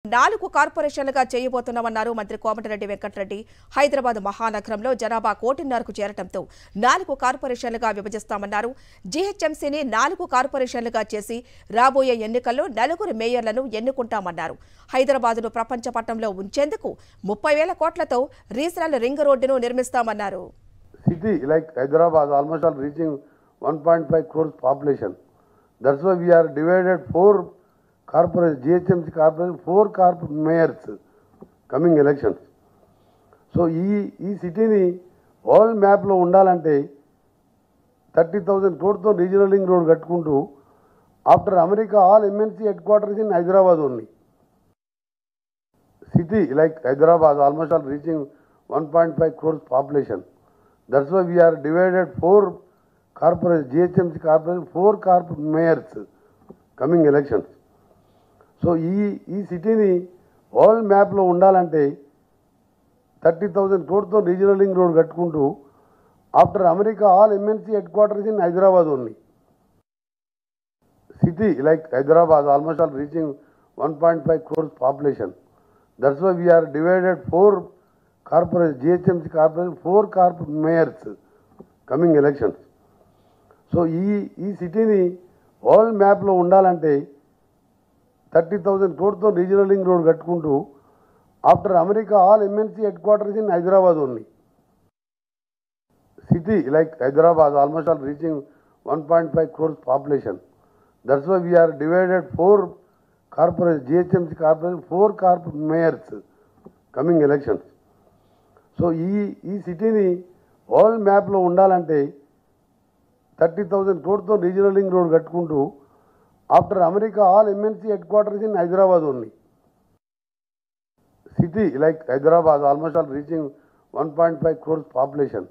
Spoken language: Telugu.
4 కార్పొరేషన్లుగా చేయబోతున్నామన్నారు మంత్రి కోమటిరెడ్డి వెంకటరెడ్డి. హైదరాబాద్ మహానగరంలో జనాభా 1.5 చేరటంతో 4 కార్పొరేషన్లుగా విభజిస్తామన్నారు. జీహెచ్ఎంసీని 4 కార్పొరేషన్లుగా చేసి రాబోయే ఎన్నికల్లో 4 మేయర్లను ఎన్నుకుంటామన్నారు. హైదరాబాద్ను ప్రపంచ పటంలో ఉంచేందుకు 30,000 కోట్లతో రీజనల్ రింగ్ రోడ్డును నిర్మిస్తామన్నారు. City like Hyderabad almost all reaching 1.5 crores population. That's why we are divided 4 corporation, GHMC corporation, 4 mayors coming elections. So ఈ సిటీని వరల్డ్ మ్యాప్లో ఉండాలంటే 30,000 crores రీజనల్ రింగ్ రోడ్ కట్టుకుంటూ after America all MNC head quarters in Hyderabad only. City like Hyderabad almost all reaching 1.5 crores population. That's why we are divided 4 corporation, GHMC corporation, 4 mayors coming elections. So ఈ సిటీని వరల్డ్ మ్యాప్లో ఉండాలంటే 30,000 crores రీజనల్ రింగ్ రోడ్ కట్టుకుంటూ after America all MNC head quarters in Hyderabad only. City like Hyderabad almost all reaching 1.5 crores population. That's why we are divided 4 corporation, GHMC corporation, 4 mayors coming elections. So ఈ సిటీని వరల్డ్ మ్యాప్లో ఉండాలంటే 30,000 crores రీజనల్ రింగ్ రోడ్ కట్టుకుంటూ after America all MNC head quarters in Hyderabad only. City like Hyderabad almost all reaching 1.5 crores population. That's why we are divided 4 corporation, GHMC corporation, 4 mayors coming elections. So ఈ సిటీని వరల్డ్ మ్యాప్లో ఉండాలంటే 30,000 crores రీజనల్ రింగ్ రోడ్ కట్టుకుంటూ after America all MNC head quarters in Hyderabad only. City like Hyderabad almost all reaching 1.5 crores population.